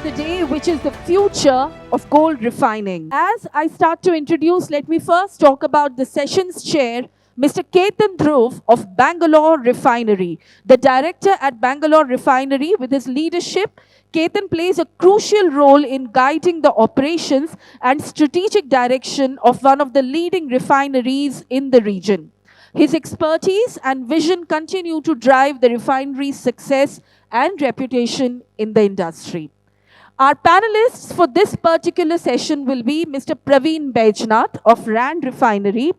the day, which is the future of gold refining. As I start to introduce, let me first talk about the session's chair, Mr. Ketan Dhruv of Bangalore Refinery. The director at Bangalore Refinery, with his leadership, Ketan plays a crucial role in guiding the operations and strategic direction of one of the leading refineries in the region. His expertise and vision continue to drive the refinery's success and reputation in the industry. Our panelists for this particular session will be Mr. Praveen Baijnath of Rand Refinery,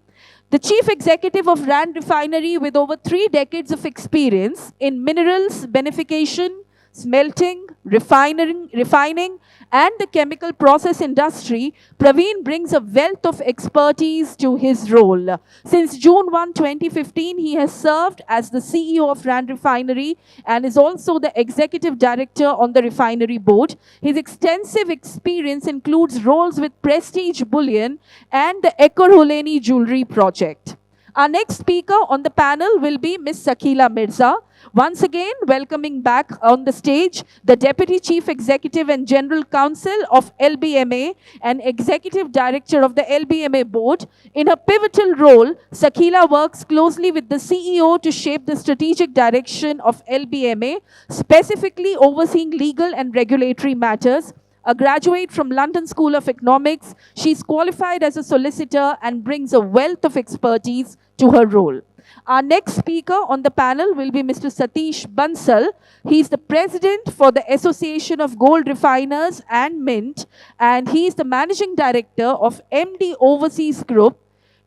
the Chief Executive of Rand Refinery with over 3 decades of experience in minerals, beneficiation, smelting, refining, and the chemical process industry. Praveen brings a wealth of expertise to his role. Since June 1, 2015, he has served as the CEO of Rand Refinery and is also the Executive Director on the Refinery Board. His extensive experience includes roles with Prestige Bullion and the Ekorholeni Jewelry Project. Our next speaker on the panel will be Ms. Sakhila Mirza. Once again, welcoming back on the stage the Deputy Chief Executive and General Counsel of LBMA and Executive Director of the LBMA Board. In her pivotal role, Sakhila works closely with the CEO to shape the strategic direction of LBMA, specifically overseeing legal and regulatory matters. A graduate from London School of Economics, she's qualified as a solicitor and brings a wealth of expertise to her role. Our next speaker on the panel will be Mr. Satish Bansal. He's the president for the Association of Gold Refiners and Mint, and he's the managing director of MD Overseas Group.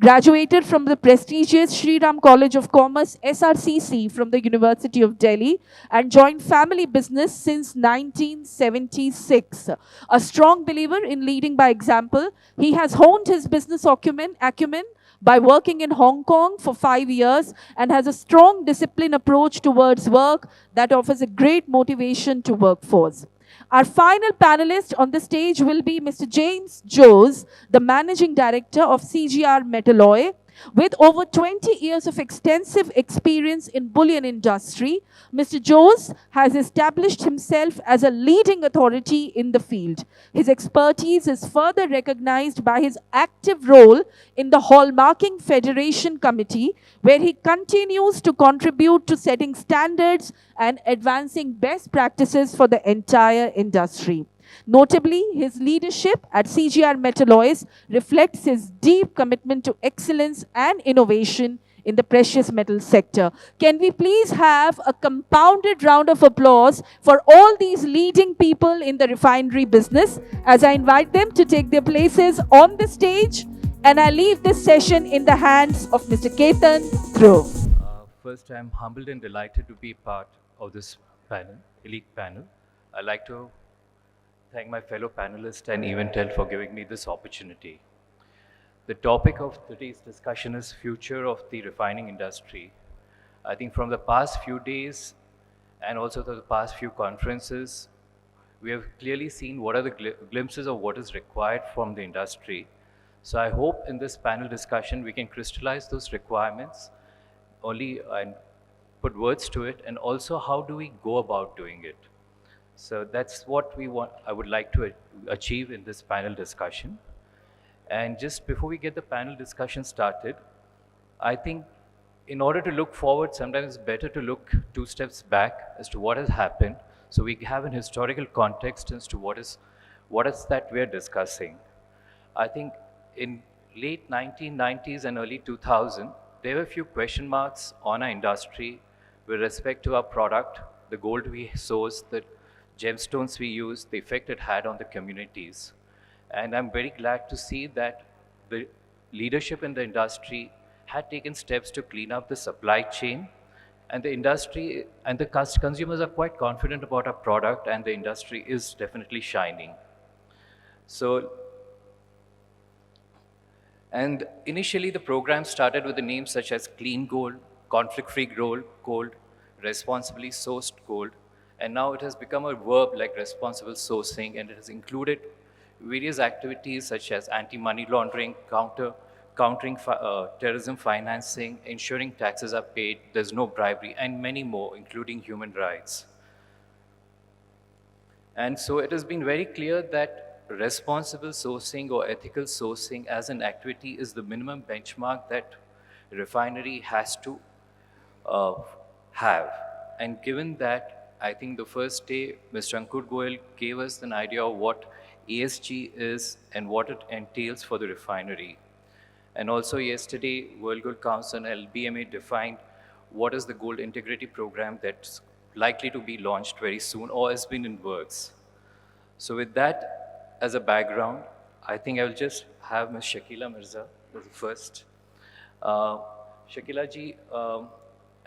Graduated from the prestigious Sri Ram College of Commerce, SRCC, from the University of Delhi, and joined family business since 1976. A strong believer in leading by example, he has honed his business acumen by working in Hong Kong for 5 years and has a strong disciplined approach towards work that offers a great motivation to workforce. Our final panelist on the stage will be Mr. James Jose, the Managing Director of CGR Metalloy. With over 20 years of extensive experience in bullion industry, Mr. Jose has established himself as a leading authority in the field. His expertise is further recognized by his active role in the Hallmarking Federation Committee, where he continues to contribute to setting standards and advancing best practices for the entire industry. Notably, his leadership at CGR Metalloys reflects his deep commitment to excellence and innovation in the precious metal sector. Can we please have a compounded round of applause for all these leading people in the refinery business as I invite them to take their places on the stage, and I leave this session in the hands of Mr. Ketan Dhruv. First, I'm humbled and delighted to be part of this panel, elite panel. I'd like to thank my fellow panelists and Eventel for giving me this opportunity. The topic of today's discussion is future of the refining industry. I think from the past few days and also the past few conferences, we have clearly seen what are the glimpses of what is required from the industry. So I hope in this panel discussion we can crystallize those requirements and put words to it, and also how do we go about doing it. So that's what I would like to achieve in this panel discussion. And just before we get the panel discussion started, I think in order to look forward, sometimes it's better to look 2 steps back as to what has happened, so we have an historical context as to what is that we're discussing. I think in late 1990s and early 2000, there were a few question marks on our industry with respect to our product, the gold we source, the gemstones we use, the effect it had on the communities. And I'm very glad to see that the leadership in the industry had taken steps to clean up the supply chain, and the industry and the consumers are quite confident about our product, and the industry is definitely shining. And initially the program started with the names such as clean gold, conflict-free gold, responsibly sourced gold, and now it has become a verb like responsible sourcing, and it has included various activities such as anti-money laundering, countering terrorism financing, ensuring taxes are paid, there's no bribery, and many more, including human rights. And so it has been very clear that responsible sourcing or ethical sourcing as an activity is the minimum benchmark that refinery has to uh, have. And given that, I think the first day Mr. Ankur Goyal gave us an idea of what ESG is and what it entails for the refinery. And also yesterday, World Gold Council and LBMA defined what is the gold integrity program that's likely to be launched very soon or has been in works. So with that as a background, I think I will just have Ms. Sakhila Mirza as the first. Uh, Sakhila ji,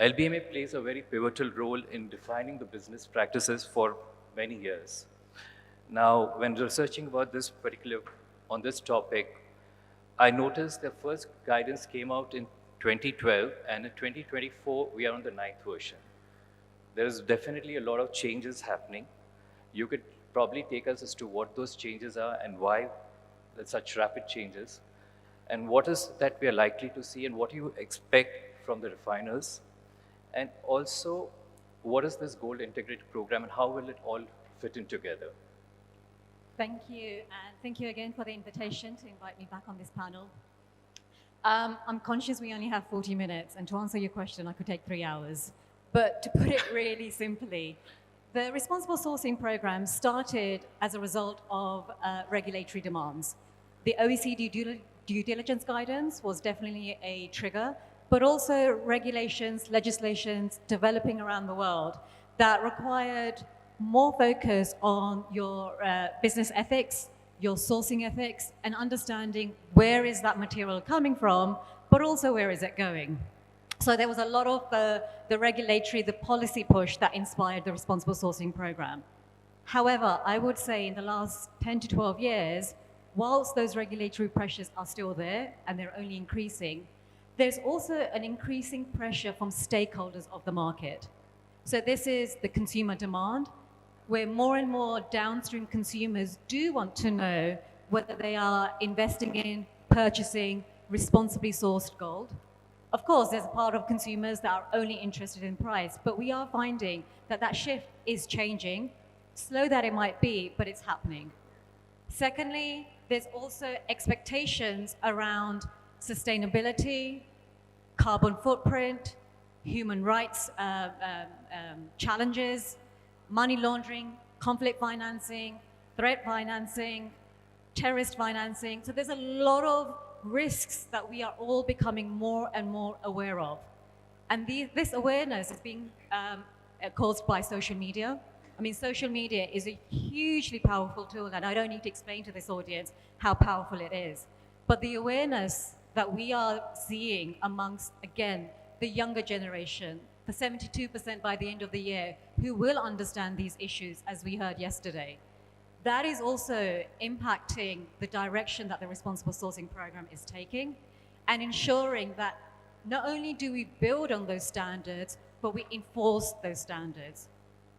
LBMA plays a very pivotal role in defining the business practices for many years. Now, when researching about this particular, on this topic, I noticed the first guidance came out in 2012, and in 2024, we are on the ninth version. There is definitely a lot of changes happening. You could probably take us as to what those changes are and why there's such rapid changes, and what is that we are likely to see, and what do you expect from the refiners, and also what is this gold integrated program and how will it all fit in together? Thank you, and thank you again for the invitation to invite me back on this panel. I'm conscious we only have 40 minutes, and to answer your question, I could take 3 hours. But to put it really simply, the responsible sourcing program started as a result of regulatory demands. The OECD due diligence guidance was definitely a trigger, but also regulations, legislations developing around the world that required more focus on your business ethics, your sourcing ethics, and understanding where is that material coming from, but also where is it going. So there was a lot of the regulatory, the policy push that inspired the responsible sourcing program. However, I would say in the last 10 to 12 years, whilst those regulatory pressures are still there and they're only increasing, there's also an increasing pressure from stakeholders of the market. So this is the consumer demand, where more and more downstream consumers do want to know whether they are investing in, purchasing responsibly sourced gold. Of course, there's a part of consumers that are only interested in price, but we are finding that that shift is changing, slow that it might be, but it's happening. Secondly, there's also expectations around sustainability, carbon footprint, human rights challenges, money laundering, conflict financing, threat financing, terrorist financing. So there's a lot of risks that we are all becoming more and more aware of. And this awareness is being caused by social media. I mean, social media is a hugely powerful tool, and I don't need to explain to this audience how powerful it is. But the awareness that we are seeing amongst, again, the younger generation, the 72% by the end of the year, who will understand these issues, as we heard yesterday, that is also impacting the direction that the responsible sourcing program is taking and ensuring that not only do we build on those standards, but we enforce those standards.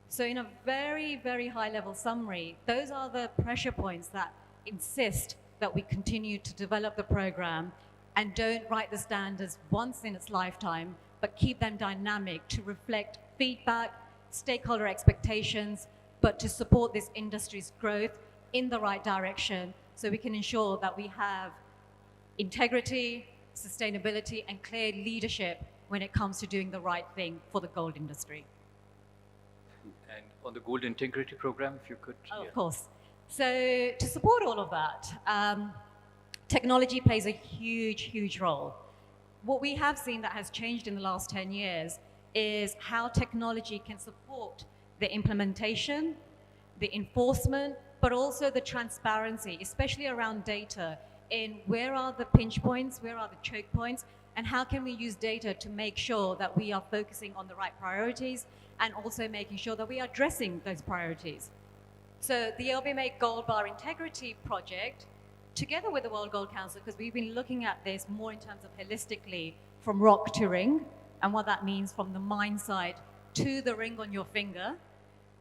So in a very, very high level summary, those are the pressure points that insist that we continue to develop the program and don't write the standards once in its lifetime, but keep them dynamic to reflect feedback, stakeholder expectations, but to support this industry's growth in the right direction so we can ensure that we have integrity, sustainability, and clear leadership when it comes to doing the right thing for the gold industry. And on the gold integrity program, if you could. Oh, of course. So to support all of that, technology plays a huge, huge role. What we have seen that has changed in the last 10 years is how technology can support the implementation, the enforcement, but also the transparency, especially around data, in where are the pinch points, where are the choke points, and how can we use data to make sure that we are focusing on the right priorities and also making sure that we are addressing those priorities. So the LBMA Gold Bar Integrity Project, together with the World Gold Council, because we've been looking at this more in terms of holistically from rock to ring, and what that means from the mine site to the ring on your finger.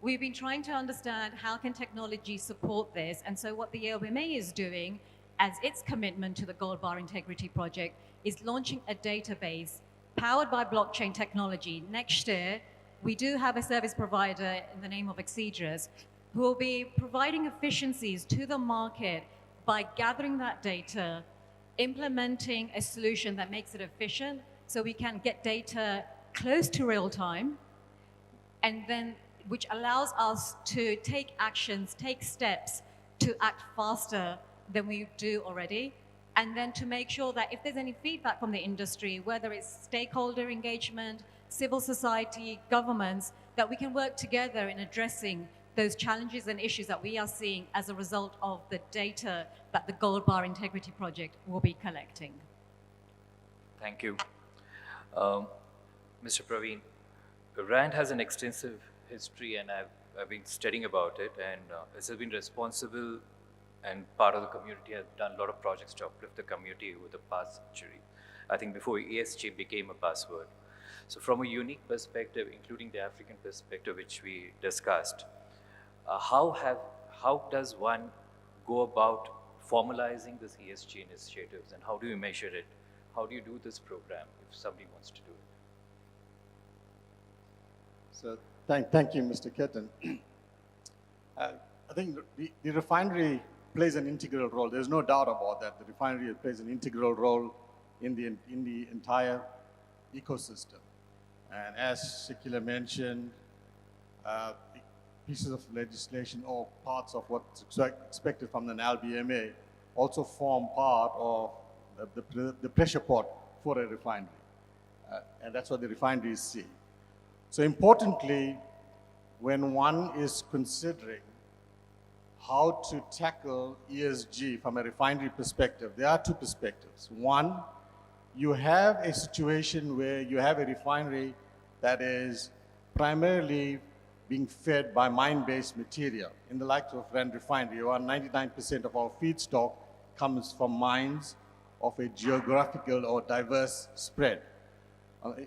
We've been trying to understand how can technology support this, and so what the LBMA is doing as its commitment to the Gold Bar Integrity Project is launching a database powered by blockchain technology. Next year, we do have a service provider in the name of AGRM who will be providing efficiencies to the market by gathering that data, implementing a solution that makes it efficient so we can get data close to real time, and then which allows us to take actions, take steps to act faster than we do already, and then to make sure that if there's any feedback from the industry, whether it's stakeholder engagement, civil society, governments, that we can work together in addressing those challenges and issues that we are seeing as a result of the data that the Gold Bar Integrity Project will be collecting. Thank you. Mr. Praveen, RAND has an extensive history, and I've been studying about it, and it has been responsible and part of the community, has done a lot of projects to uplift the community over the past century. I think before ESG became a buzzword. So from a unique perspective, including the African perspective, which we discussed, how does one go about formalizing this ESG initiatives, and how do you measure it? How do you do this program if somebody wants to do it? So thank you, Mr. Ketan. I think the refinery plays an integral role. There's no doubt about that. The refinery plays an integral role in the entire ecosystem. And as Sakhila mentioned, pieces of legislation or parts of what's expected from an LBMA also form part of the pressure pot for a refinery. And that's what the refineries see. So importantly, when one is considering how to tackle ESG from a refinery perspective, there are two perspectives. One, you have a situation where you have a refinery that is primarily being fed by mine-based material. In the likes of RAND Refinery, around 99% of our feedstock comes from mines of a geographical or diverse spread.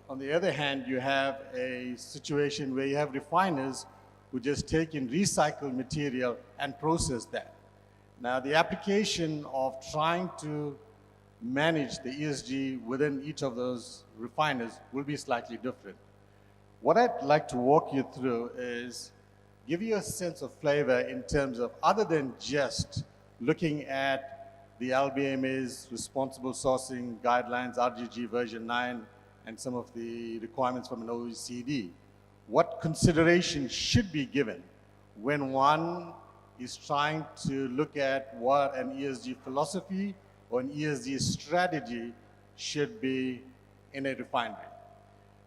On the other hand, you have a situation where you have refiners who just take in recycled material and process that. Now, the application of trying to manage the ESG within each of those refiners will be slightly different. What I'd like to walk you through is give you a sense of flavor in terms of, other than just looking at the LBMA's responsible sourcing guidelines, RGG version 9, and some of the requirements from an OECD, what consideration should be given when one is trying to look at what an ESG philosophy or an ESG strategy should be in a refinery.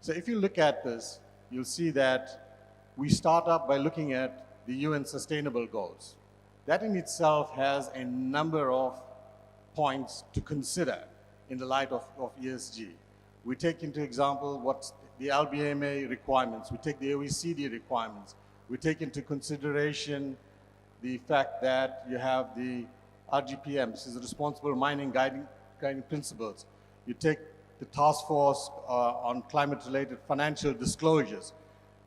So if you look at this, you'll see that we start up by looking at the UN Sustainable Goals. That in itself has a number of points to consider in the light of ESG. We take into example what's the LBMA requirements. We take the OECD requirements. We take into consideration the fact that you have the RGPM, this is the Responsible Mining Guiding Principles. You take the Task Force on Climate-Related Financial Disclosures.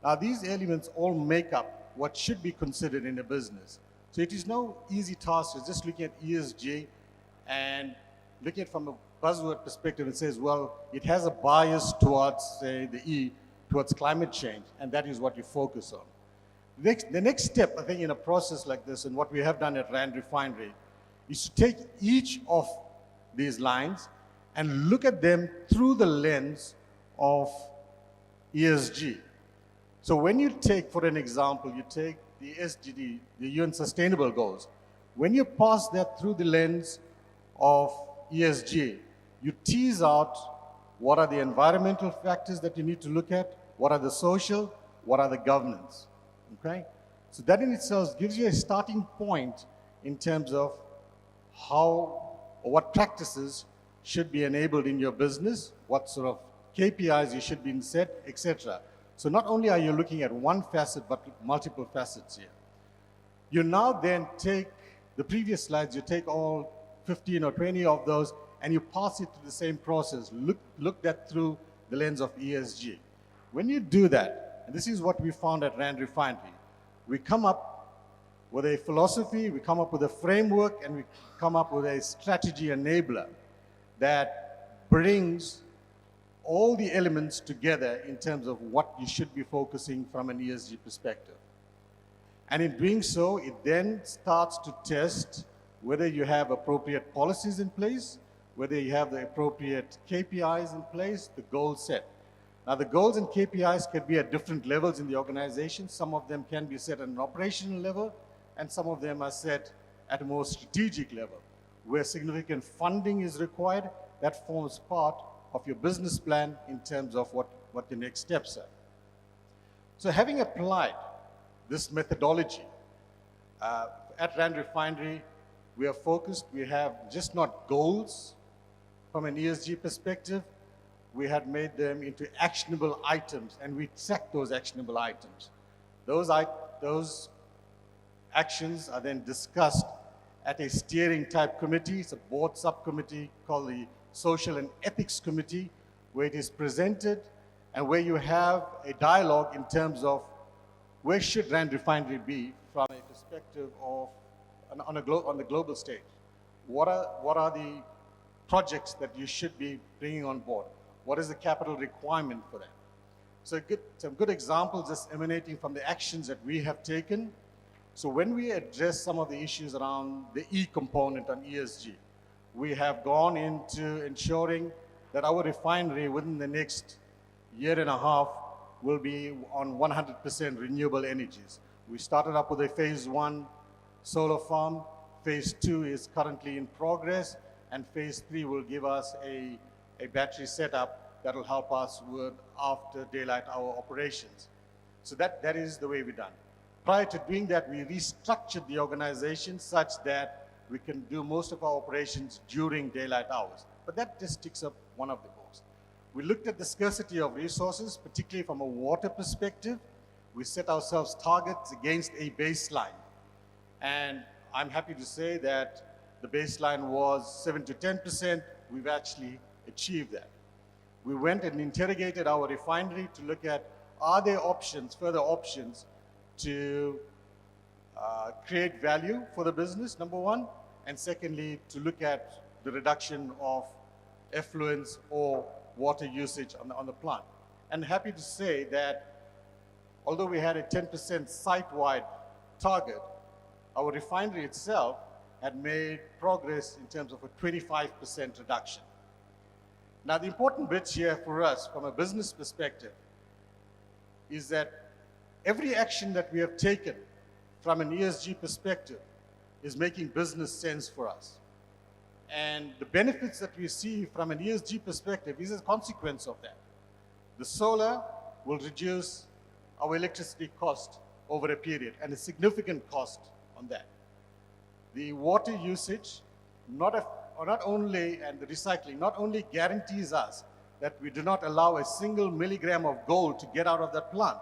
Now, these elements all make up what should be considered in a business. So it is no easy task to just looking at ESG and looking at it from a buzzword perspective. It says, well, it has a bias towards, say, the E, towards climate change, and that is what you focus on. The next step, I think, in a process like this, and what we have done at RAND Refinery, is to take each of these lines and look at them through the lens of ESG. So when you take, for an example, you take the SDG, the UN Sustainable Goals, when you pass that through the lens of ESG, you tease out what are the environmental factors that you need to look at, what are the social, what are the governance, okay? So that in itself gives you a starting point in terms of how or what practices should be enabled in your business, what sort of KPIs you should be set, etc. So not only are you looking at one facet, but multiple facets here. You now then take the previous slides, you take all 15 or 20 of those, and you pass it through the same process, look that through the lens of ESG. When you do that, and this is what we found at RAND Refinery, we come up with a philosophy, we come up with a framework, and we come up with a strategy enabler that brings all the elements together in terms of what you should be focusing from an ESG perspective. And in doing so, it then starts to test whether you have appropriate policies in place, whether you have the appropriate KPIs in place, the goals set. Now, the goals and KPIs can be at different levels in the organization. Some of them can be set at an operational level, and some of them are set at a more strategic level. Where significant funding is required, that forms part of your business plan in terms of what the next steps are. So having applied this methodology, at Rand Refinery, we are focused. We have just not goals from an ESG perspective, we had made them into actionable items, and we track those actionable items. Those actions are then discussed at a steering type committee. It's a board subcommittee called the Social and Ethics Committee, where it is presented and where you have a dialogue in terms of where should Rand Refinery be from a perspective of on the global stage. What are the projects that you should be bringing on board? What is the capital requirement for that? So some good examples just emanating from the actions that we have taken. So when we address some of the issues around the E component on ESG, we have gone into ensuring that our refinery within the next year and a half will be on 100% renewable energies. We started up with a phase 1 solar farm. Phase 2 is currently in progress, and phase 3 will give us a battery setup that will help us with after daylight hour operations. So that is the way we've done. Prior to doing that, we restructured the organization such that we can do most of our operations during daylight hours. But that just ticks up one of the goals. We looked at the scarcity of resources, particularly from a water perspective. We set ourselves targets against a baseline. And I'm happy to say that the baseline was 7 to 10%. We've actually achieved that. We went and interrogated our refinery to look at, are there options, further options, to create value for the business, number one, and secondly, to look at the reduction of effluents or water usage on the plant. And happy to say that although we had a 10% site-wide target, our refinery itself had made progress in terms of a 25% reduction. Now, the important bit here for us from a business perspective is that every action that we have taken from an ESG perspective is making business sense for us. And the benefits that we see from an ESG perspective is a consequence of that. The solar will reduce our electricity cost over a period, and a significant cost on that. The water usage, not only, and the recycling, not only guarantees us that we do not allow a single milligram of gold to get out of that plant,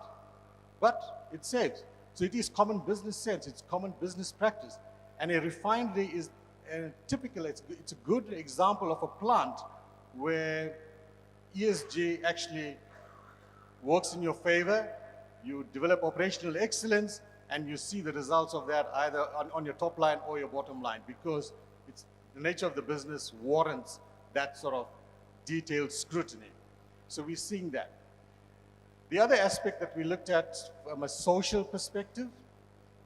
but it saves. So it is common business sense, it's common business practice. And a refinery is typical, it's a good example of a plant where ESG actually works in your favor. You develop operational excellence, and you see the results of that either on your top line or your bottom line, because it's the nature of the business warrants that sort of detailed scrutiny. So we're seeing that. The other aspect that we looked at from a social perspective,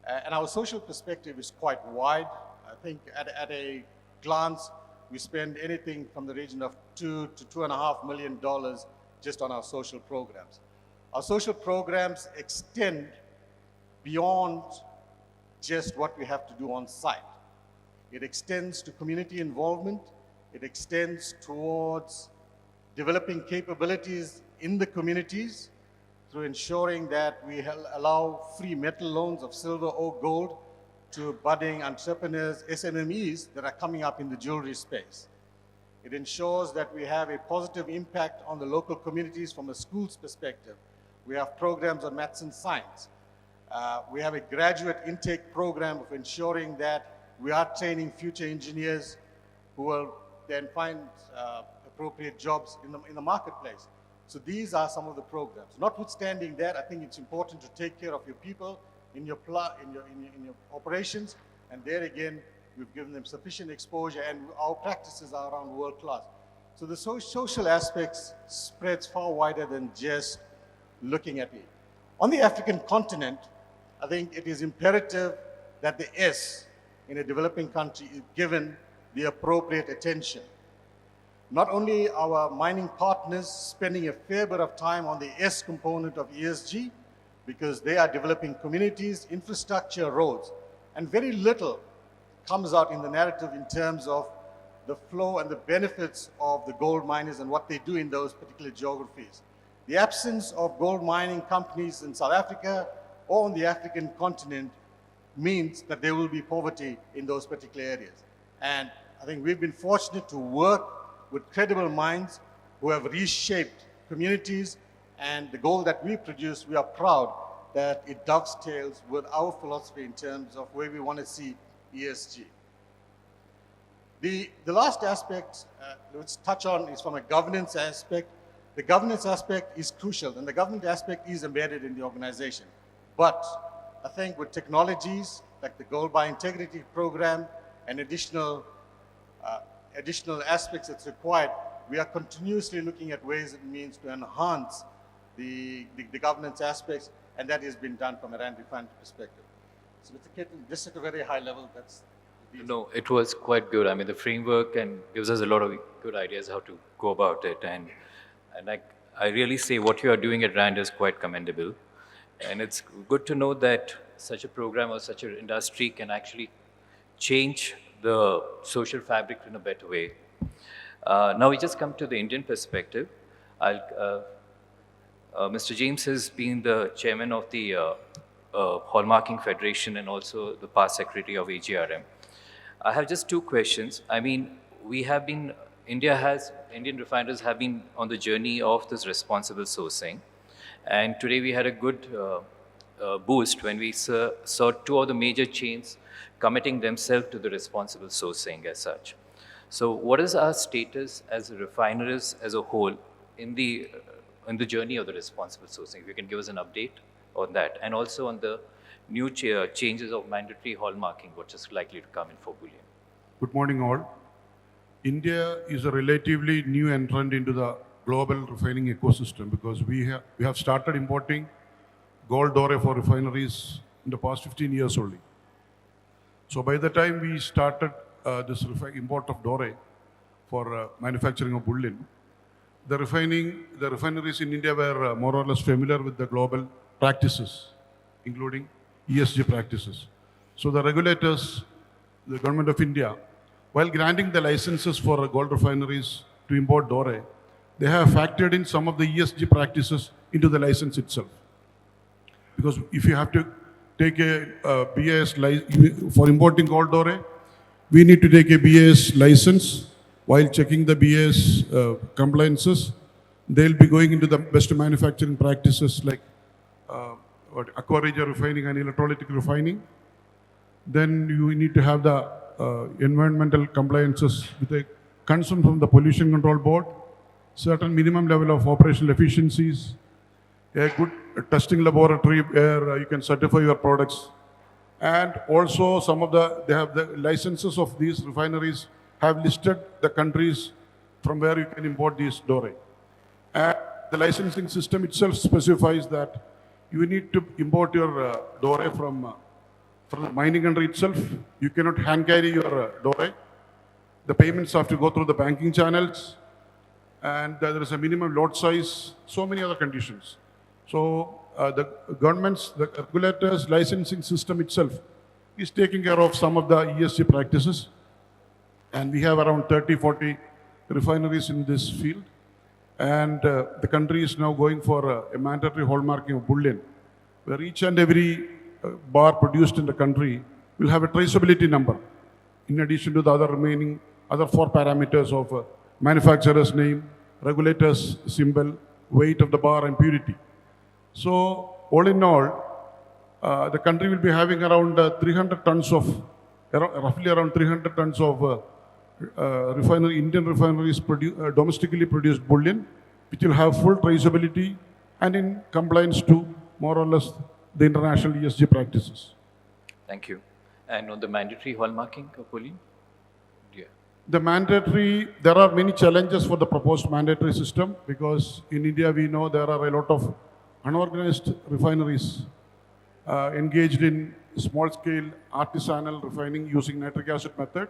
and our social perspective is quite wide. I think at a glance, we spend anything from the region of $2 to $2.5 million just on our social programs. Our social programs extend beyond just what we have to do on site. It extends to community involvement. It extends towards developing capabilities in the communities through ensuring that we allow free metal loans of silver or gold to budding entrepreneurs, SMMEs that are coming up in the jewelry space. It ensures that we have a positive impact on the local communities from a school's perspective. We have programs on maths and science. We have a graduate intake program of ensuring that we are training future engineers who will then find appropriate jobs in the marketplace. So these are some of the programs. Notwithstanding that, I think it's important to take care of your people in your operations, and there again, we've given them sufficient exposure, and our practices are around world class. So the social aspects spreads far wider than just looking at it. On the African continent, I think it is imperative that the S in a developing country is given the appropriate attention. Not only our mining partners spending a fair bit of time on the S component of ESG, because they are developing communities, infrastructure, roads, and very little comes out in the narrative in terms of the flow and the benefits of the gold miners and what they do in those particular geographies. The absence of gold mining companies in South Africa or on the African continent means that there will be poverty in those particular areas. And I think we've been fortunate to work with credible minds who have reshaped communities, and the gold that we produce, we are proud that it dovetails with our philosophy in terms of where we want to see ESG. The last aspect, let's touch on, is from a governance aspect. The governance aspect is crucial, and the governance aspect is embedded in the organization. But I think with technologies like the Gold by Integrity program and additional aspects that's required, we are continuously looking at ways and means to enhance the governance aspects, and that has been done from a Rand Refinery perspective. So Mr. Ketan, just at a very high level, that's the detail. No, it was quite good. I mean, the framework and gives us a lot of good ideas how to go about it. And I really say what you are doing at RAND is quite commendable. And it's good to know that such a program or such an industry can actually change the social fabric in a better way. Now we just come to the Indian perspective. Mr. James has been the chairman of the Hallmarking Federation and also the past secretary of AGRM. I have just two questions. I mean, Indian refiners have been on the journey of this responsible sourcing. And today we had a good boost when we saw two of the major chains committing themselves to the responsible sourcing as such. So what is our status as refiners as a whole in the journey of the responsible sourcing? If you can give us an update on that. And also on the new changes of mandatory hallmarking, which is likely to come in for bullion. Good morning all. India is a relatively new entrant into the global refining ecosystem because we have started importing gold ore for refineries in the past 15 years only. So by the time we started this import of doré for manufacturing of bullion, the refineries in India were more or less familiar with the global practices, including ESG practices. So the regulators, the government of India, while granting the licenses for gold refineries to import doré, they have factored in some of the ESG practices into the license itself. Because if you have to take a BAS license for importing gold doré, we need to take a BAS license. While checking the BAS compliances, they'll be going into the best manufacturing practices like aqua refining and electrolytic refining. Then you need to have the environmental compliances with a consent from the Pollution Control Board, certain minimum level of operational efficiencies, a good testing laboratory where you can certify your products, and also they have the licenses of these refineries have listed the countries from where you can import these doré. And the licensing system itself specifies that you need to import your doré from the mining country itself. You cannot hand carry your doré. The payments have to go through the banking channels, and there is a minimum lot size, so many other conditions. So the regulators' licensing system itself is taking care of some of the ESG practices. And we have around 30, 40 refineries in this field. And the country is now going for a mandatory hallmarking of bullion, where each and every bar produced in the country will have a traceability number, in addition to the other four parameters of manufacturer's name, regulator's symbol, weight of the bar, and purity. So all in all, the country will be having around 300 tons of, roughly around 300 tons of Indian refineries domestically produced bullion, which will have full traceability and in compliance to more or less the international ESG practices. Thank you. And on the mandatory hallmarking of bullion? Yeah. The mandatory, there are many challenges for the proposed mandatory system because in India we know there are a lot of unorganized refineries engaged in small-scale artisanal refining using nitric acid method,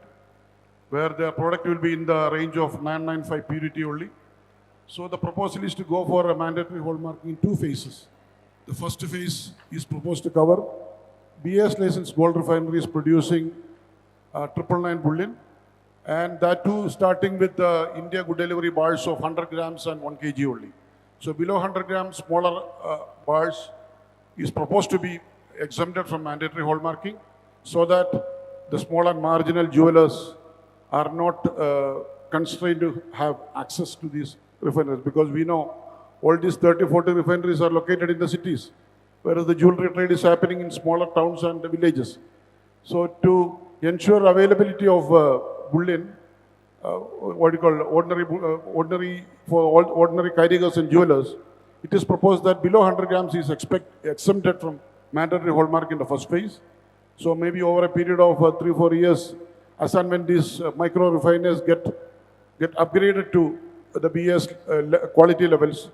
where their product will be in the range of 995 purity only. So the proposal is to go for a mandatory hallmarking in 2 phases. The first phase is proposed to cover BS licensed gold refineries producing 999 bullion, and that too starting with India good delivery bars of 100 grams and 1 kg only. So below 100 grams, smaller bars is proposed to be exempted from mandatory hallmarking, so that the small and marginal jewelers are not constrained to have access to these refineries, because we know all these 30, 40 refineries are located in the cities, whereas the jewelry trade is happening in smaller towns and villages. So to ensure availability of bullion, ordinary for all ordinary carriers and jewelers, it is proposed that below 100 grams is exempted from mandatory hallmark in the first phase. So maybe over a period of 3-4 years, as and when these micro refiners get upgraded to the BS quality levels,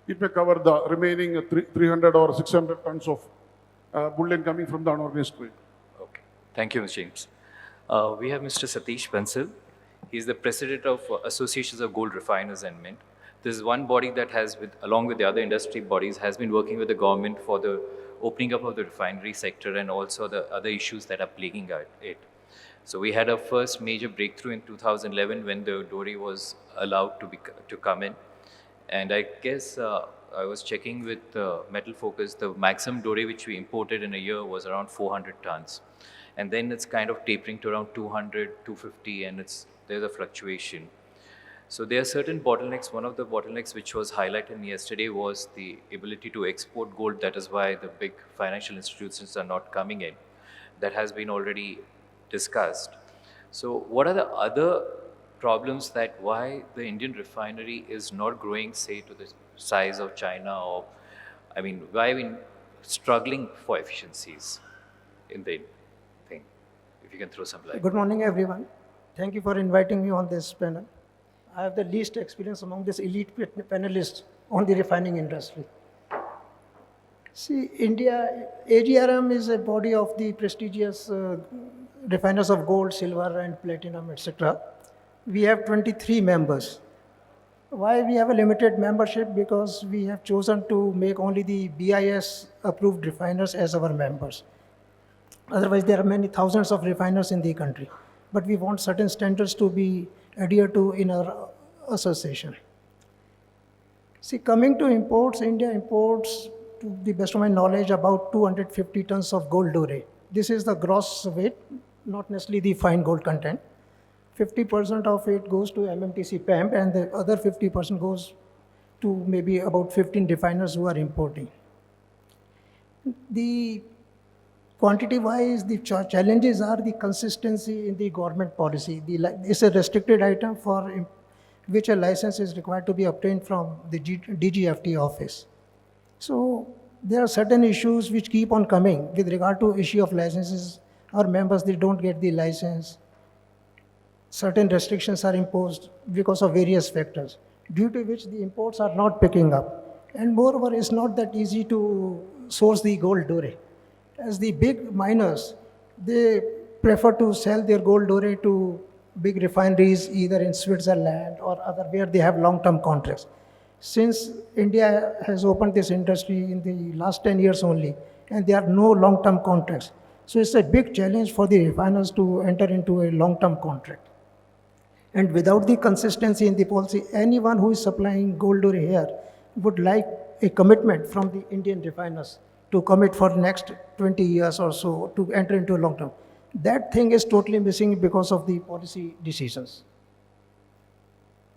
it may cover the remaining 300 or 600 tons of bullion coming from the unorganized trade. Okay. Thank you, Mr. James. We have Mr. Satish Bansal. He's the president of Associations of Gold Refiners and Mint. This is one body that has, along with the other industry bodies, has been working with the government for the opening up of the refinery sector and also the other issues that are plaguing it. So we had our first major breakthrough in 2011 when the doré was allowed to come in. And I guess I was checking with Metal Focus, the maximum doré which we imported in a year was around 400 tons. And then it's kind of tapering to around 200, 250, and there's a fluctuation. So there are certain bottlenecks. One of the bottlenecks which was highlighted yesterday was the ability to export gold. That is why the big financial institutions are not coming in. That has been already discussed. So what are the other problems that why the Indian refinery is not growing, say, to the size of China, or, I mean, why are we struggling for efficiencies in the thing? If you can throw some light. Good morning, everyone. Thank you for inviting me on this panel. I have the least experience among this elite panelists on the refining industry. See, India, AGRM is a body of the prestigious refiners of gold, silver, and platinum, etc. We have 23 members. Why we have a limited membership? Because we have chosen to make only the BIS approved refiners as our members. Otherwise, there are many thousands of refiners in the country. But we want certain standards to be adhered to in our association. See, coming to imports, India imports, to the best of my knowledge, about 250 tons of gold doré. This is the gross weight, not necessarily the fine gold content. 50% of it goes to MMTC PAMP, and the other 50% goes to maybe about 15 refiners who are importing. The quantity-wise, the challenges are the consistency in the government policy. It's a restricted item for which a license is required to be obtained from the DGFT office. So there are certain issues which keep on coming with regard to issue of licenses. Our members, they don't get the license. Certain restrictions are imposed because of various factors, due to which the imports are not picking up. And moreover, it's not that easy to source the gold doré. As the big miners, they prefer to sell their gold doré to big refineries either in Switzerland or other where they have long-term contracts. Since India has opened this industry in the last 10 years only, and there are no long-term contracts. So it's a big challenge for the refiners to enter into a long-term contract. And without the consistency in the policy, anyone who is supplying gold doré here would like a commitment from the Indian refiners to commit for the next 20 years or so to enter into a long term. That thing is totally missing because of the policy decisions.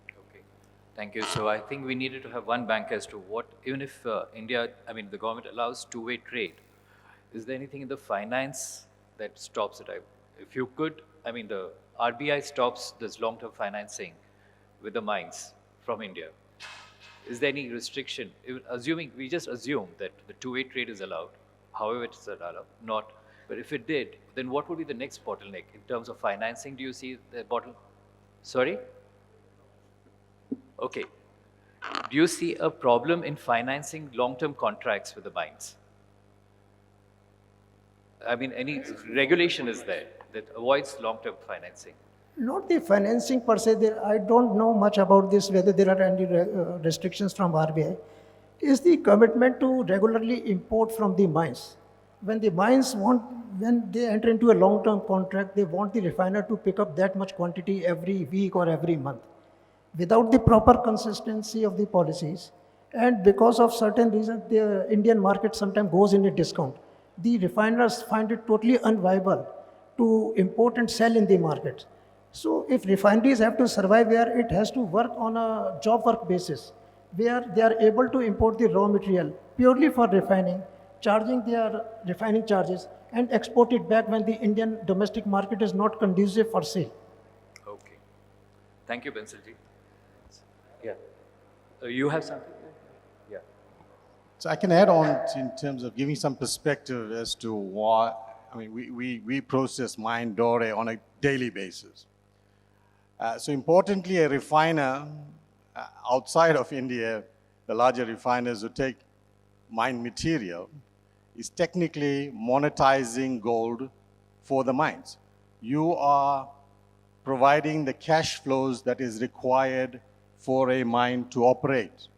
Okay, thank you. So I think we needed to have one bank as to what, even if India, I mean, the government allows two-way trade, is there anything in the finance that stops it? If you could, I mean, the RBI stops this long-term financing with the mines from India. Is there any restriction? Assuming, we just assume that the two-way trade is allowed, however it's allowed, not, but if it did, then what would be the next bottleneck in terms of financing? Do you see the Sorry? Okay. Do you see a problem in financing long-term contracts with the mines? I mean, any regulation is there that avoids long-term financing? Not the financing per se, I don't know much about this, whether there are any restrictions from RBI. Is the commitment to regularly import from the mines. When the mines want, when they enter into a long-term contract, they want the refiner to pick up that much quantity every week or every month. Without the proper consistency of the policies, and because of certain reasons, the Indian market sometimes goes in a discount. The refiners find it totally unviable to import and sell in the market. So if refineries have to survive where it has to work on a job work basis, where they are able to import the raw material purely for refining, charging their refining charges, and export it back when the Indian domestic market is not conducive for sale. Okay. Thank you, Bansalji. Yeah. You have something? Yeah. So I can add on in terms of giving some perspective as to why, I mean, we process mine doré on a daily basis. So importantly, a refiner outside of India, the larger refiners who take mine material, is technically monetizing gold for the mines. You are providing the cash flows that is required for a mine to operate.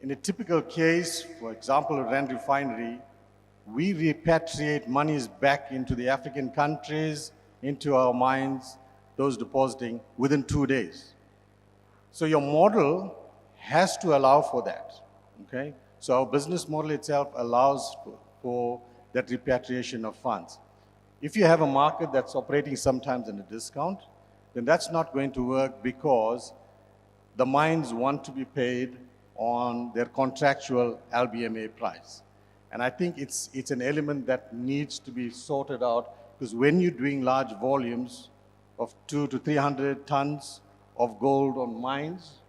In a typical case, for example, a Rand refinery, we repatriate monies back into the African countries, into our mines, those depositing within 2 days. So your model has to allow for that, okay? So our business model itself allows for that repatriation of funds. If you have a market that's operating sometimes in a discount, then that's not going to work because the mines want to be paid on their contractual LBMA price. And I think it's an element that needs to be sorted out, because when you're doing large volumes of 200 to 300 tons of gold on mines,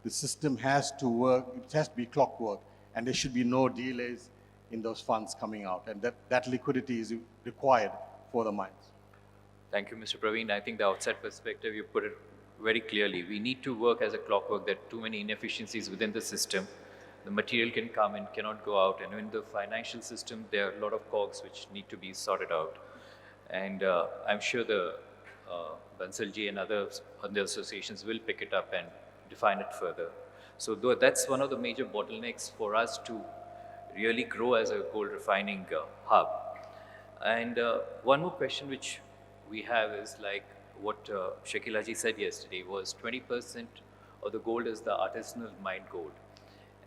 the system has to work, it has to be clockwork, and there should be no delays in those funds coming out, and that liquidity is required for the mines. Thank you, Mr. Praveen. I think the outside perspective, you put it very clearly. We need to work as a clockwork. There are too many inefficiencies within the system. The material can come in, cannot go out, and in the financial system, there are a lot of cogs which need to be sorted out. And I'm sure the Bansalji and other associations will pick it up and define it further. So that's one of the major bottlenecks for us to really grow as a gold refining hub. And one more question which we have is like what Sakhila ji said yesterday was 20% of the gold is the artisanal mined gold.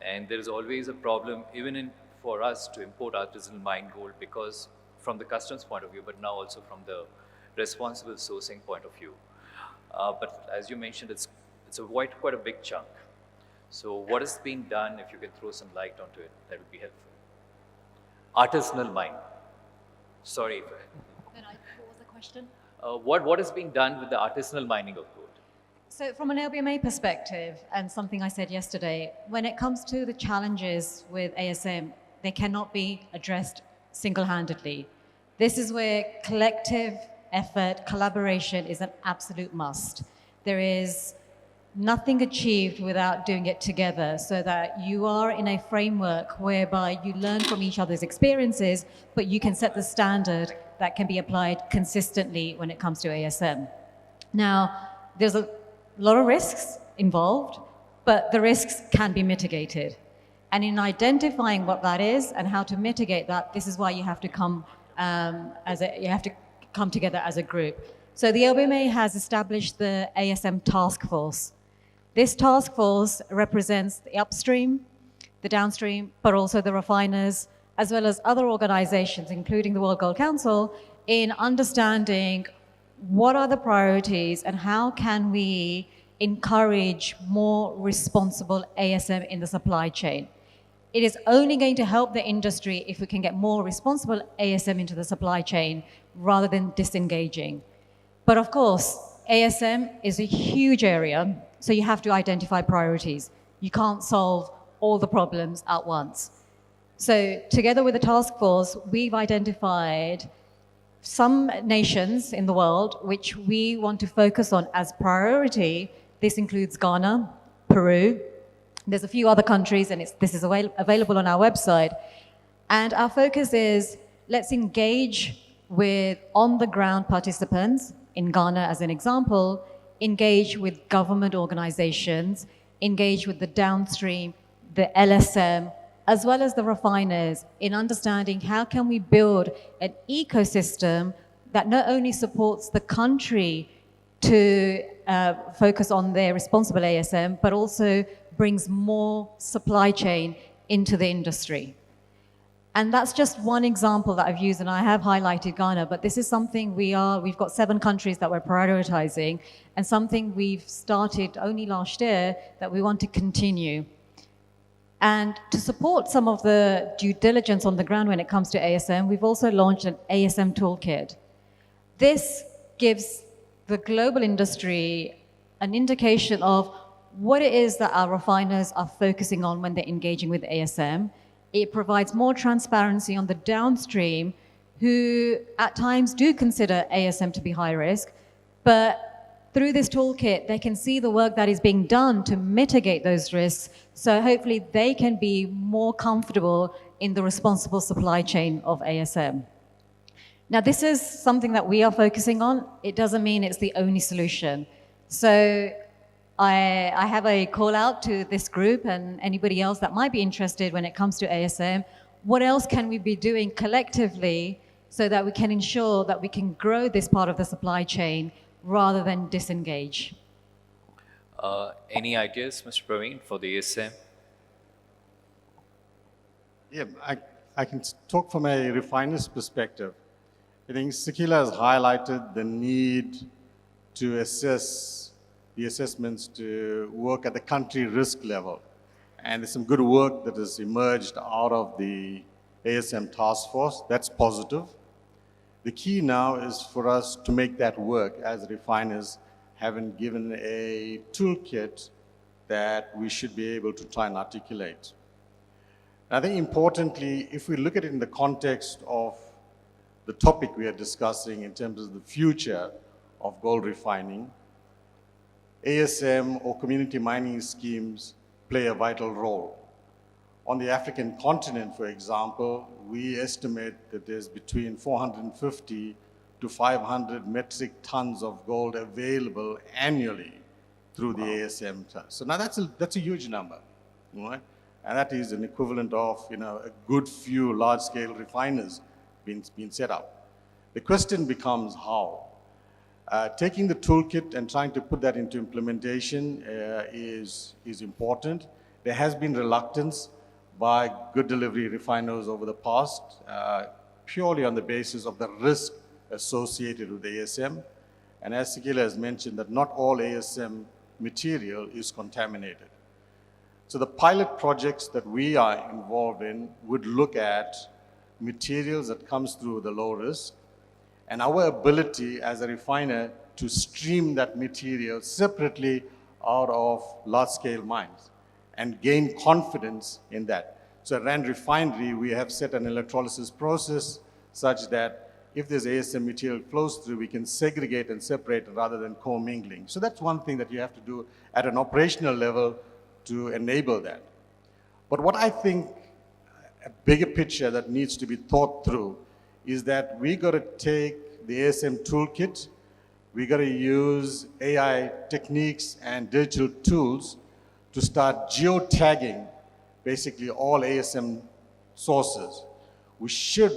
And there is always a problem even for us to import artisanal mined gold, because from the customs point of view, but now also from the responsible sourcing point of view. But as you mentioned, it's quite a big chunk. So what is being done, if you can throw some light onto it, that would be helpful. Artisanal mine. Sorry. Then what was the question? What is being done with the artisanal mining of gold? So from an LBMA perspective, and something I said yesterday, when it comes to the challenges with ASM, they cannot be addressed single-handedly. This is where collective effort, collaboration is an absolute must. There is nothing achieved without doing it together, so that you are in a framework whereby you learn from each other's experiences, but you can set the standard that can be applied consistently when it comes to ASM. Now, there's a lot of risks involved, but the risks can be mitigated. And in identifying what that is and how to mitigate that, this is why you have to come together as a group. So the LBMA has established the ASM task force. This task force represents the upstream, the downstream, but also the refiners, as well as other organizations, including the World Gold Council, in understanding what are the priorities and how can we encourage more responsible ASM in the supply chain. It is only going to help the industry if we can get more responsible ASM into the supply chain rather than disengaging. But of course, ASM is a huge area, so you have to identify priorities. You can't solve all the problems at once. So together with the task force, we've identified some nations in the world which we want to focus on as priority. This includes Ghana, Peru. There's a few other countries, and this is available on our website. And our focus is let's engage with on-the-ground participants, in Ghana as an example, engage with government organizations, engage with the downstream, the LSM, as well as the refiners in understanding how can we build an ecosystem that not only supports the country to focus on their responsible ASM, but also brings more supply chain into the industry. And that's just one example that I've used, and I have highlighted Ghana, but this is something we've got 7 countries that we're prioritizing, and something we've started only last year that we want to continue. And to support some of the due diligence on the ground when it comes to ASM, we've also launched an ASM toolkit. This gives the global industry an indication of what it is that our refiners are focusing on when they're engaging with ASM. It provides more transparency on the downstream, who at times do consider ASM to be high risk, but through this toolkit, they can see the work that is being done to mitigate those risks, so hopefully they can be more comfortable in the responsible supply chain of ASM. Now, this is something that we are focusing on. It doesn't mean it's the only solution. So I have a call out to this group and anybody else that might be interested when it comes to ASM. What else can we be doing collectively so that we can ensure that we can grow this part of the supply chain rather than disengage? Any ideas, Mr. Praveen, for the ASM? Yeah, I can talk from a refiner's perspective. I think Sakhila has highlighted the need to assess the assessments to work at the country risk level. And there's some good work that has emerged out of the ASM task force. That's positive. The key now is for us to make that work as refiners, having given a toolkit that we should be able to try and articulate. I think importantly, if we look at it in the context of the topic we are discussing in terms of the future of gold refining, ASM or community mining schemes play a vital role. On the African continent, for example, we estimate that there's between 450 to 500 metric tons of gold available annually through the ASM. So now that's a huge number, right? And that is an equivalent of a good few large-scale refiners being set up. The question becomes how. Taking the toolkit and trying to put that into implementation is important. There has been reluctance by good delivery refiners over the past, purely on the basis of the risk associated with ASM. And as Sakhila has mentioned, that not all ASM material is contaminated. So the pilot projects that we are involved in would look at materials that comes through the low risk, and our ability as a refiner to stream that material separately out of large-scale mines and gain confidence in that. So at Rand Refinery, we have set an electrolysis process such that if there's ASM material flows through, we can segregate and separate rather than commingling. So that's one thing that you have to do at an operational level to enable that. But what I think a bigger picture that needs to be thought through is that we got to take the ASM toolkit, we got to use AI techniques and digital tools to start geotagging basically all ASM sources. We should,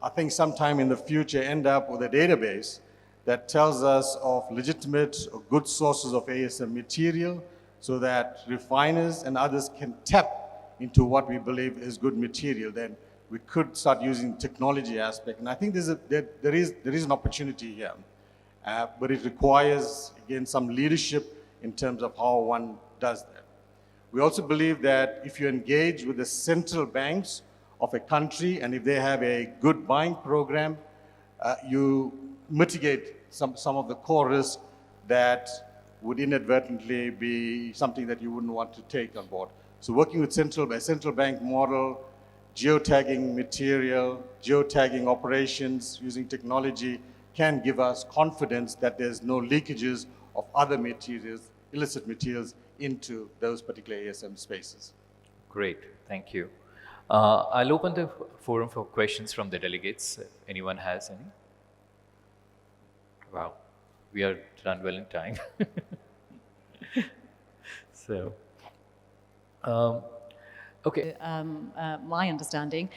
I think sometime in the future, end up with a database that tells us of legitimate or good sources of ASM material so that refiners and others can tap into what we believe is good material. Then we could start using technology aspect. And I think there is an opportunity here. But it requires, again, some leadership in terms of how one does that. We also believe that if you engage with the central banks of a country and if they have a good buying program, you mitigate some of the core risks that would inadvertently be something that you wouldn't want to take on board. So working with a central bank model, geotagging material, geotagging operations using technology can give us confidence that there's no leakages of other materials, illicit materials, into those particular ASM spaces. Great, thank you. I'll open the forum for questions from the delegates, if anyone has any. Wow, we are done well in time. So, okay. My understanding.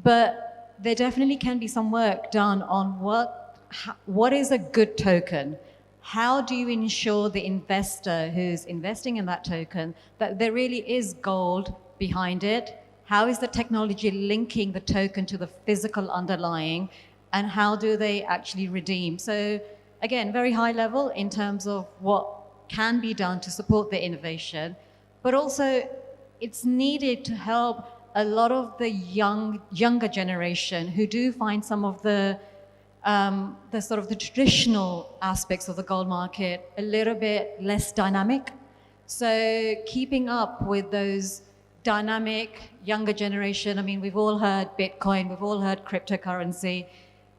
But there definitely can be some work done on what is a good token. How do you ensure the investor who's investing in that token that there really is gold behind it? How is the technology linking the token to the physical underlying? And how do they actually redeem? So again, very high level in terms of what can be done to support the innovation, but also it's needed to help a lot of the younger generation who do find some of the sort of the traditional aspects of the gold market a little bit less dynamic. So keeping up with those dynamic younger generation, I mean, we've all heard Bitcoin, we've all heard cryptocurrency.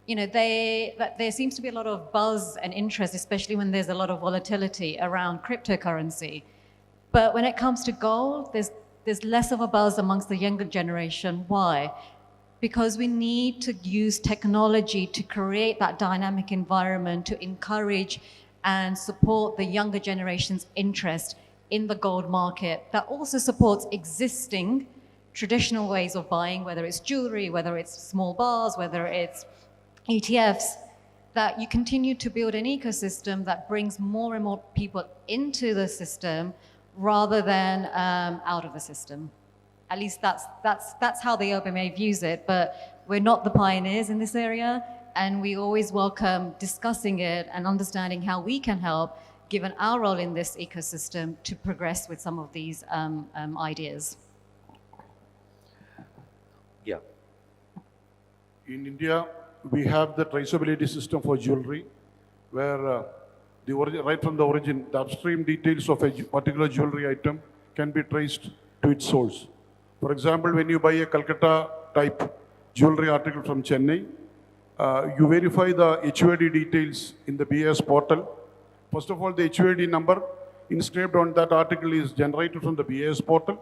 You know, there seems to be a lot of buzz and interest, especially when there's a lot of volatility around cryptocurrency. But when it comes to gold, there's less of a buzz amongst the younger generation. Why? Because we need to use technology to create that dynamic environment to encourage and support the younger generation's interest in the gold market that also supports existing traditional ways of buying, whether it's jewelry, whether it's small bars, whether it's ETFs, that you continue to build an ecosystem that brings more and more people into the system rather than out of the system. At least that's how the LBMA views it, but we're not the pioneers in this area, and we always welcome discussing it and understanding how we can help, given our role in this ecosystem, to progress with some of these ideas. Yeah. In India, we have the traceability system for jewelry, where right from the origin, the upstream details of a particular jewelry item can be traced to its source. For example, when you buy a Calcutta type jewelry article from Chennai, you verify the HUID details in the BIS portal. First of all, the HUID number inscribed on that article is generated from the BIS portal.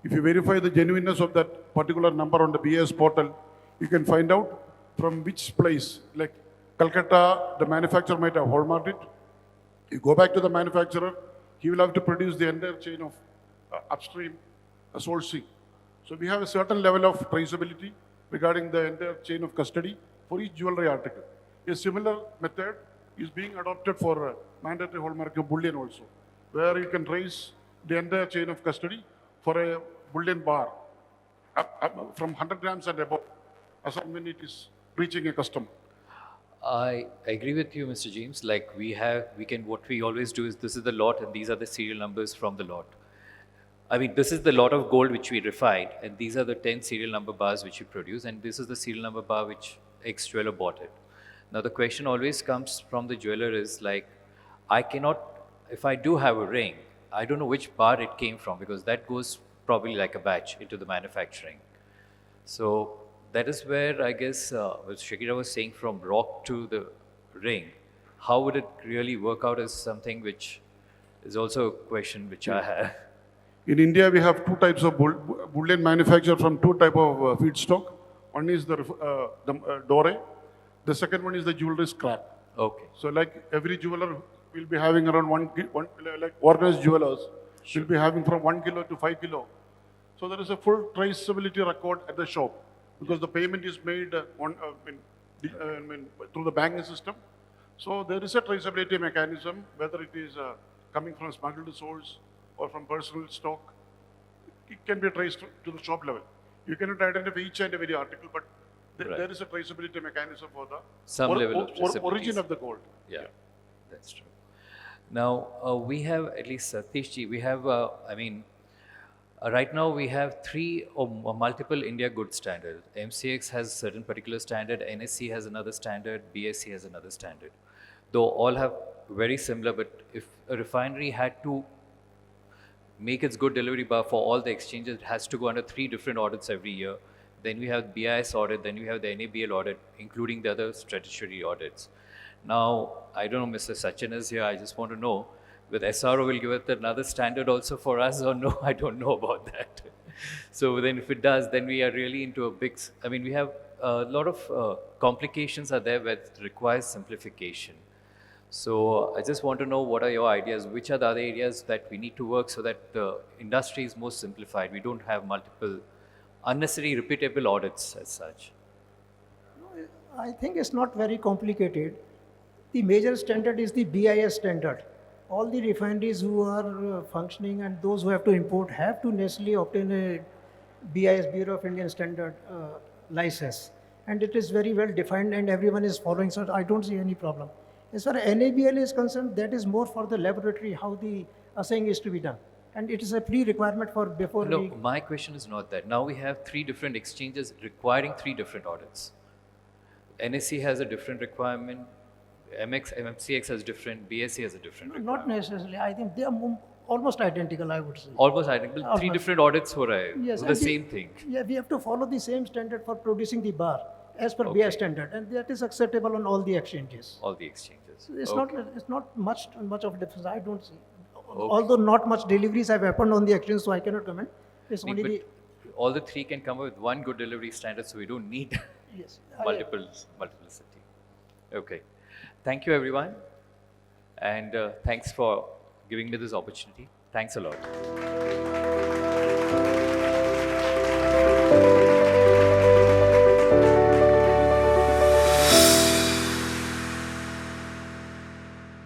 If you verify the genuineness of that particular number on the BIS portal, you can find out from which place. Like Calcutta, the manufacturer might have hallmarked it. You go back to the manufacturer, he will have to produce the entire chain of upstream sourcing. So we have a certain level of traceability regarding the entire chain of custody for each jewelry article. A similar method is being adopted for mandatory hallmark of bullion also, where you can trace the entire chain of custody for a bullion bar from 100 grams and above, as and when it is reaching a customer. I agree with you, Mr. James. Like what we always do is this is the lot and these are the serial numbers from the lot. I mean, this is the lot of gold which we refined, and these are the 10 serial number bars which we produce, and this is the serial number bar which X jeweler bought it. Now, the question always comes from the jeweler is like, I cannot, if I do have a ring, I don't know which bar it came from, because that goes probably like a batch into the manufacturing. So that is where I guess what Sakhila was saying, from rock to the ring, how would it really work out is something which is also a question which I have. In India, we have two types of bullion manufactured from two types of feedstock. One is the doré. The second one is the jewelry scrap. Okay. So like every jeweler will be having around like organized jewelers will be having from 1 kilo to 5 kilo. So there is a full traceability record at the shop, because the payment is made through the banking system. So there is a traceability mechanism, whether it is coming from smuggled source or from personal stock. It can be traced to the shop level. You cannot identify each and every article, but there is a traceability mechanism for the level of origin of the gold. Yeah, that's true. Now, we have, at least Satish, we have, right now we have 3 or multiple India good standards. MCX has a certain particular standard, NSC has another standard, BSC has another standard. Though all have very similar, but if a refinery had to make its good delivery bar for all the exchanges, it has to go under 3 different audits every year. Then we have BIS audit, then we have the NABL audit, including the other statutory audits. Now, I don't know, Mr. Sachin is here, I just want to know, with SRO will give it another standard also for us or no? I don't know about that. So then if it does, then we are really into a big, I mean, we have a lot of complications are there that requires simplification. So I just want to know what are your ideas, which are the other areas that we need to work so that the industry is more simplified. We don't have multiple unnecessary repeatable audits as such. I think it's not very complicated. The major standard is the BIS standard. All the refineries who are functioning and those who have to import have to necessarily obtain a BIS, Bureau of Indian Standard license. And it is very well defined and everyone is following, so I don't see any problem. As far as NABL is concerned, that is more for the laboratory, how the assaying is to be done. And it is a pre-requirement for before No, we... my question is not that. Now we have 3 different exchanges requiring 3 different audits. NSC has a different requirement, MCX has different, BSC has a different requirement. Not necessarily. I think they are almost identical, I would say. Almost identical. 3 Almost. different audits ho rahe hai, Yes, the and same thing. Yeah, we have to follow the same standard for producing the bar as per Okay. BIS standard, and that is acceptable on all the exchanges. All the exchanges. It's Okay. not much of a difference. I don't see. Although not much deliveries have happened on the exchange, so I cannot comment. It's only the All the 3 can come up with one good delivery standard, so we don't need yes. multiplicity. Okay. Thank you, everyone. And thanks for giving me this opportunity. Thanks a lot.